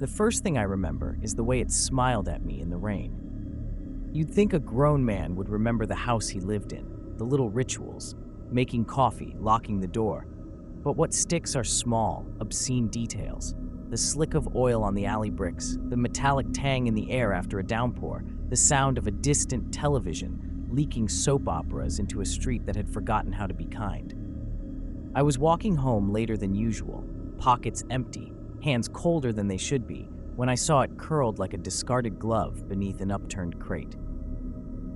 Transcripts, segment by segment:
The first thing I remember is the way it smiled at me in the rain. You'd think a grown man would remember the house he lived in, the little rituals, making coffee, locking the door. But what sticks are small, obscene details. The slick of oil on the alley bricks, the metallic tang in the air after a downpour, the sound of a distant television leaking soap operas into a street that had forgotten how to be kind. I was walking home later than usual, pockets empty, hands colder than they should be, when I saw it curled like a discarded glove beneath an upturned crate.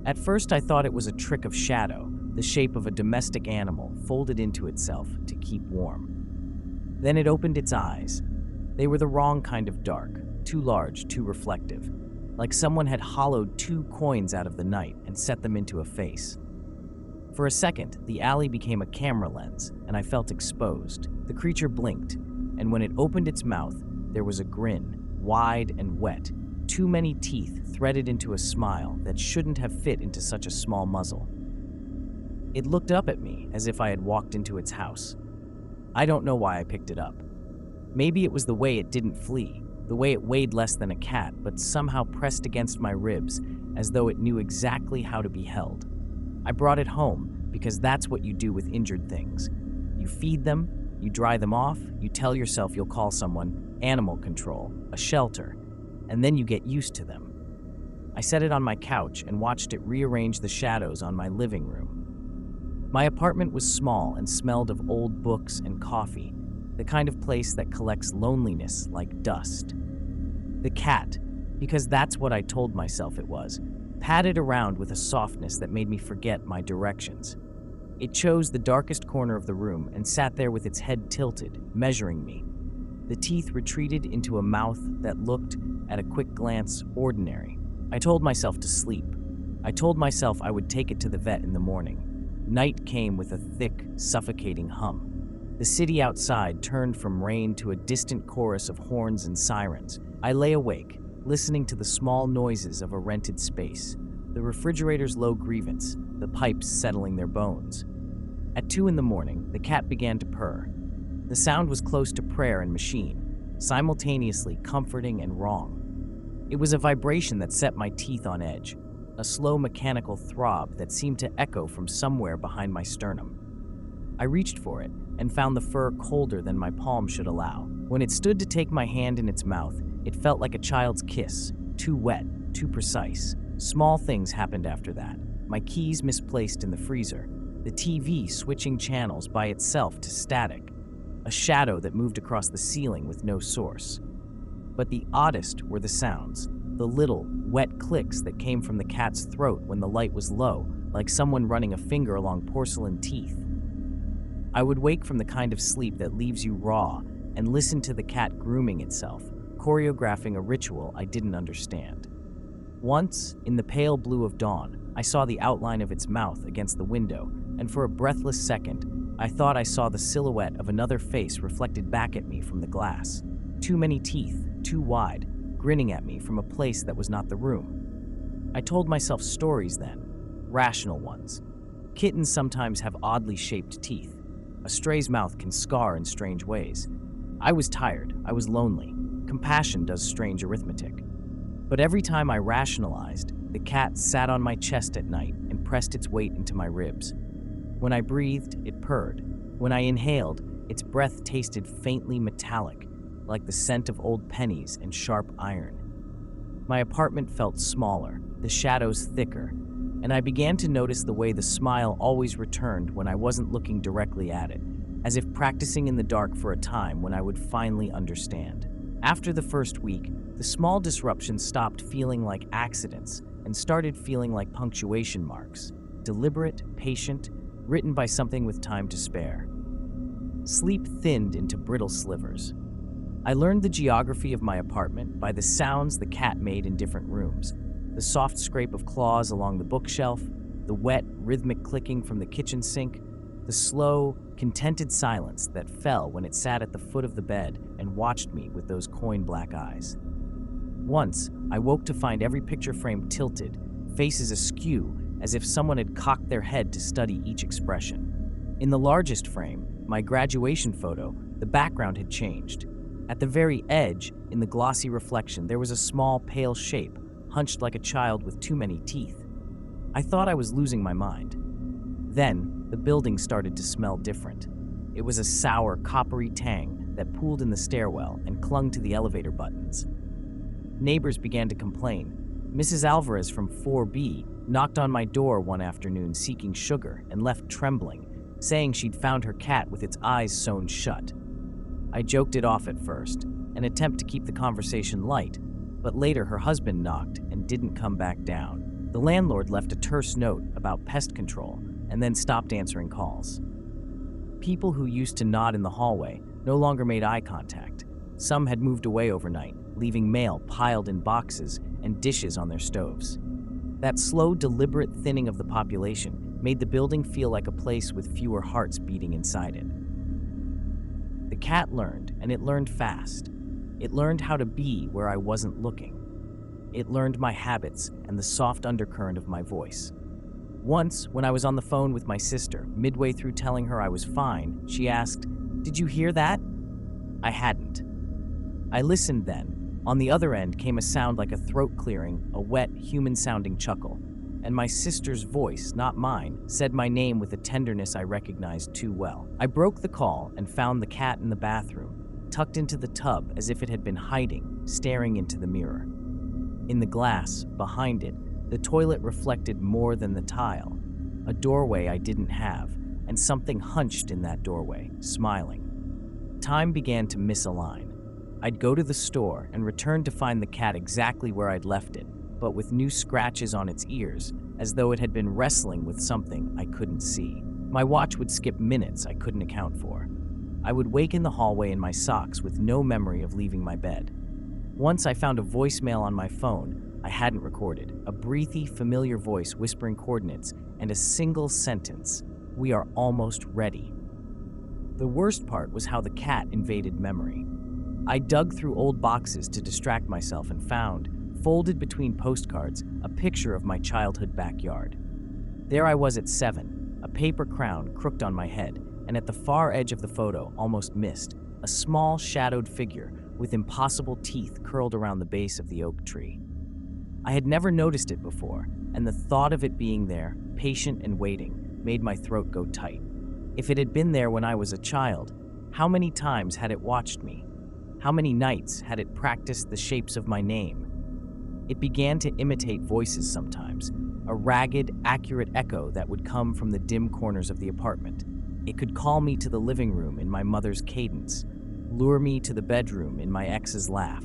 At first I thought it was a trick of shadow, the shape of a domestic animal folded into itself to keep warm. Then it opened its eyes. They were the wrong kind of dark, too large, too reflective, like someone had hollowed 2 coins out of the night and set them into a face. For a second, the alley became a camera lens, and I felt exposed. The creature blinked, and when it opened its mouth, there was a grin, wide and wet, too many teeth threaded into a smile that shouldn't have fit into such a small muzzle. It looked up at me as if I had walked into its house. I don't know why I picked it up. Maybe it was the way it didn't flee, the way it weighed less than a cat, but somehow pressed against my ribs as though it knew exactly how to be held. I brought it home because that's what you do with injured things. You feed them, you dry them off, you tell yourself you'll call someone, animal control, a shelter, and then you get used to them. I set it on my couch and watched it rearrange the shadows on my living room. My apartment was small and smelled of old books and coffee, the kind of place that collects loneliness like dust. The cat, because that's what I told myself it was, padded around with a softness that made me forget my directions. It chose the darkest corner of the room and sat there with its head tilted, measuring me. The teeth retreated into a mouth that looked, at a quick glance, ordinary. I told myself to sleep. I told myself I would take it to the vet in the morning. Night came with a thick, suffocating hum. The city outside turned from rain to a distant chorus of horns and sirens. I lay awake, listening to the small noises of a rented space, the refrigerator's low grievance, the pipes settling their bones. At 2 in the morning, the cat began to purr. The sound was close to prayer and machine, simultaneously comforting and wrong. It was a vibration that set my teeth on edge, a slow mechanical throb that seemed to echo from somewhere behind my sternum. I reached for it and found the fur colder than my palm should allow. When it stood to take my hand in its mouth, it felt like a child's kiss, too wet, too precise. Small things happened after that. My keys misplaced in the freezer, the TV switching channels by itself to static, a shadow that moved across the ceiling with no source. But the oddest were the sounds, the little, wet clicks that came from the cat's throat when the light was low, like someone running a finger along porcelain teeth. I would wake from the kind of sleep that leaves you raw and listen to the cat grooming itself, choreographing a ritual I didn't understand. Once, in the pale blue of dawn, I saw the outline of its mouth against the window, and for a breathless second, I thought I saw the silhouette of another face reflected back at me from the glass. Too many teeth, too wide, grinning at me from a place that was not the room. I told myself stories then, rational ones. Kittens sometimes have oddly shaped teeth. A stray's mouth can scar in strange ways. I was tired, I was lonely. Compassion does strange arithmetic. But every time I rationalized, the cat sat on my chest at night and pressed its weight into my ribs. When I breathed, it purred. When I inhaled, its breath tasted faintly metallic, like the scent of old pennies and sharp iron. My apartment felt smaller, the shadows thicker, and I began to notice the way the smile always returned when I wasn't looking directly at it, as if practicing in the dark for a time when I would finally understand. After the first week, the small disruptions stopped feeling like accidents and started feeling like punctuation marks, deliberate, patient, written by something with time to spare. Sleep thinned into brittle slivers. I learned the geography of my apartment by the sounds the cat made in different rooms, the soft scrape of claws along the bookshelf, the wet, rhythmic clicking from the kitchen sink, the slow, contented silence that fell when it sat at the foot of the bed and watched me with those coin-black eyes. Once, I woke to find every picture frame tilted, faces askew, as if someone had cocked their head to study each expression. In the largest frame, my graduation photo, the background had changed. At the very edge, in the glossy reflection, there was a small, pale shape, hunched like a child with too many teeth. I thought I was losing my mind. Then, the building started to smell different. It was a sour, coppery tang that pooled in the stairwell and clung to the elevator buttons. Neighbors began to complain. Mrs. Alvarez from 4B knocked on my door one afternoon seeking sugar and left trembling, saying she'd found her cat with its eyes sewn shut. I joked it off at first, an attempt to keep the conversation light, but later her husband knocked and didn't come back down. The landlord left a terse note about pest control and then stopped answering calls. People who used to nod in the hallway no longer made eye contact. Some had moved away overnight, leaving mail piled in boxes and dishes on their stoves. That slow, deliberate thinning of the population made the building feel like a place with fewer hearts beating inside it. The cat learned, and it learned fast. It learned how to be where I wasn't looking. It learned my habits and the soft undercurrent of my voice. Once, when I was on the phone with my sister, midway through telling her I was fine, she asked, "Did you hear that?" I hadn't. I listened then. On the other end came a sound like a throat clearing, a wet, human-sounding chuckle. And my sister's voice, not mine, said my name with a tenderness I recognized too well. I broke the call and found the cat in the bathroom, tucked into the tub as if it had been hiding, staring into the mirror. In the glass, behind it, the toilet reflected more than the tile, a doorway I didn't have, and something hunched in that doorway, smiling. Time began to misalign. I'd go to the store and return to find the cat exactly where I'd left it, but with new scratches on its ears, as though it had been wrestling with something I couldn't see. My watch would skip minutes I couldn't account for. I would wake in the hallway in my socks with no memory of leaving my bed. Once I found a voicemail on my phone I hadn't recorded, a breathy, familiar voice whispering coordinates, and a single sentence: "We are almost ready." The worst part was how the cat invaded memory. I dug through old boxes to distract myself and found, folded between postcards, a picture of my childhood backyard. There I was at 7, a paper crown crooked on my head, and at the far edge of the photo, almost missed, a small shadowed figure with impossible teeth curled around the base of the oak tree. I had never noticed it before, and the thought of it being there, patient and waiting, made my throat go tight. If it had been there when I was a child, how many times had it watched me? How many nights had it practiced the shapes of my name? It began to imitate voices sometimes, a ragged, accurate echo that would come from the dim corners of the apartment. It could call me to the living room in my mother's cadence, lure me to the bedroom in my ex's laugh.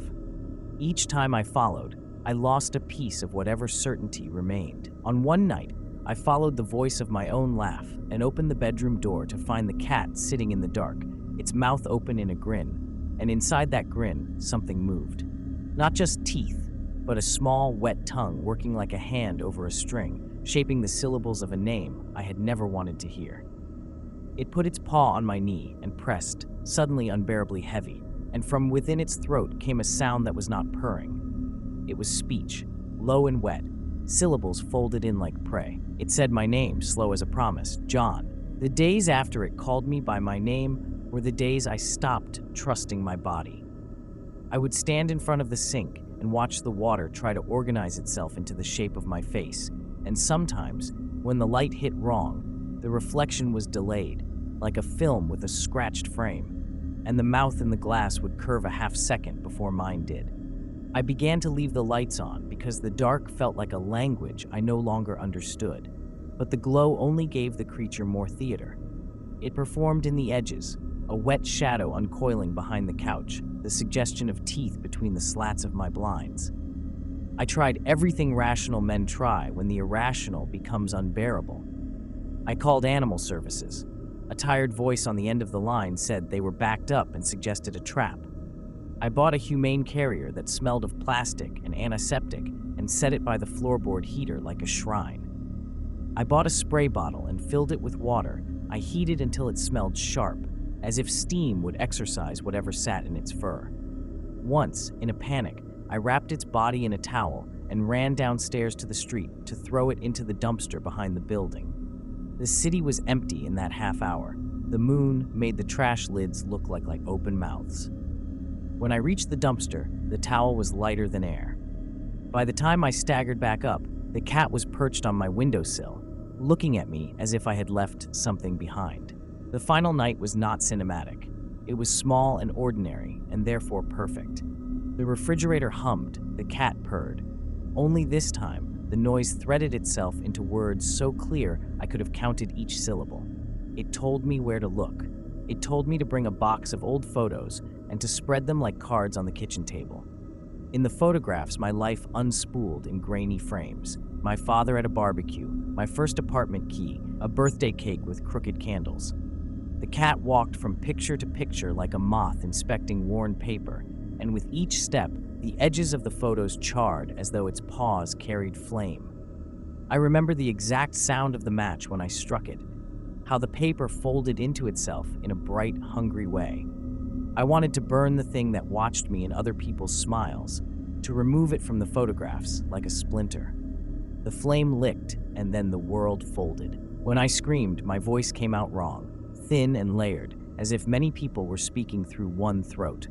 Each time I followed, I lost a piece of whatever certainty remained. On one night, I followed the voice of my own laugh and opened the bedroom door to find the cat sitting in the dark, its mouth open in a grin. And inside that grin, something moved. Not just teeth, but a small, wet tongue working like a hand over a string, shaping the syllables of a name I had never wanted to hear. It put its paw on my knee and pressed, suddenly unbearably heavy, and from within its throat came a sound that was not purring. It was speech, low and wet, syllables folded in like prey. It said my name, slow as a promise, John. The days after it called me by my name were the days I stopped trusting my body. I would stand in front of the sink and watch the water try to organize itself into the shape of my face, and sometimes, when the light hit wrong, the reflection was delayed, like a film with a scratched frame, and the mouth in the glass would curve a half second before mine did. I began to leave the lights on because the dark felt like a language I no longer understood, but the glow only gave the creature more theater. It performed in the edges, a wet shadow uncoiling behind the couch, the suggestion of teeth between the slats of my blinds. I tried everything rational men try when the irrational becomes unbearable. I called animal services. A tired voice on the end of the line said they were backed up and suggested a trap. I bought a humane carrier that smelled of plastic and antiseptic and set it by the floorboard heater like a shrine. I bought a spray bottle and filled it with water. I heated until it smelled sharp, as if steam would exorcise whatever sat in its fur. Once, in a panic, I wrapped its body in a towel and ran downstairs to the street to throw it into the dumpster behind the building. The city was empty in that half hour. The moon made the trash lids look like open mouths. When I reached the dumpster, the towel was lighter than air. By the time I staggered back up, the cat was perched on my windowsill, looking at me as if I had left something behind. The final night was not cinematic. It was small and ordinary, and therefore perfect. The refrigerator hummed, the cat purred. Only this time, the noise threaded itself into words so clear I could have counted each syllable. It told me where to look. It told me to bring a box of old photos and to spread them like cards on the kitchen table. In the photographs, my life unspooled in grainy frames. My father at a barbecue, my first apartment key, a birthday cake with crooked candles. The cat walked from picture to picture like a moth inspecting worn paper, and with each step, the edges of the photos charred as though its paws carried flame. I remember the exact sound of the match when I struck it, how the paper folded into itself in a bright, hungry way. I wanted to burn the thing that watched me and other people's smiles, to remove it from the photographs like a splinter. The flame licked, and then the world folded. When I screamed, my voice came out wrong, thin and layered, as if many people were speaking through one throat.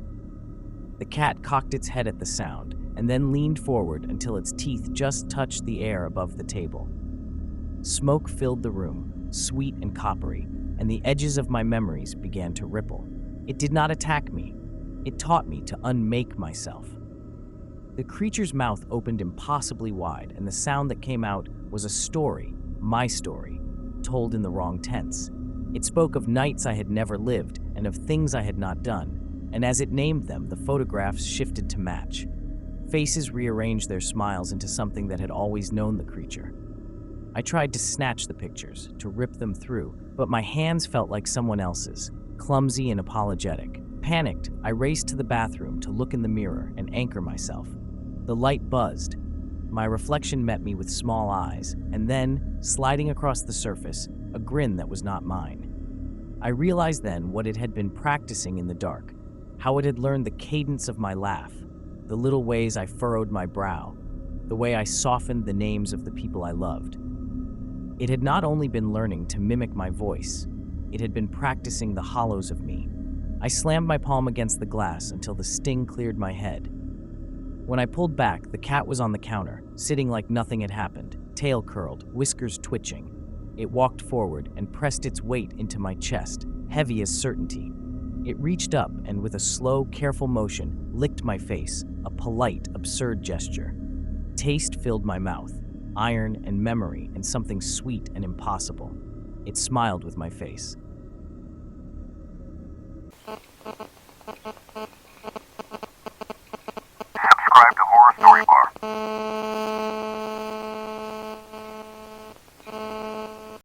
The cat cocked its head at the sound, and then leaned forward until its teeth just touched the air above the table. Smoke filled the room, sweet and coppery, and the edges of my memories began to ripple. It did not attack me. It taught me to unmake myself. The creature's mouth opened impossibly wide, and the sound that came out was a story, my story, told in the wrong tense. It spoke of nights I had never lived and of things I had not done, and as it named them, the photographs shifted to match. Faces rearranged their smiles into something that had always known the creature. I tried to snatch the pictures, to rip them through, but my hands felt like someone else's, clumsy and apologetic. Panicked, I raced to the bathroom to look in the mirror and anchor myself. The light buzzed. My reflection met me with small eyes, and then, sliding across the surface, a grin that was not mine. I realized then what it had been practicing in the dark, how it had learned the cadence of my laugh, the little ways I furrowed my brow, the way I softened the names of the people I loved. It had not only been learning to mimic my voice, it had been practicing the hollows of me. I slammed my palm against the glass until the sting cleared my head. When I pulled back, the cat was on the counter, sitting like nothing had happened, tail curled, whiskers twitching. It walked forward and pressed its weight into my chest, heavy as certainty. It reached up and, with a slow, careful motion, licked my face, a polite, absurd gesture. Taste filled my mouth, iron and memory and something sweet and impossible. It smiled with my face. Subscribe to Horror Story Bar.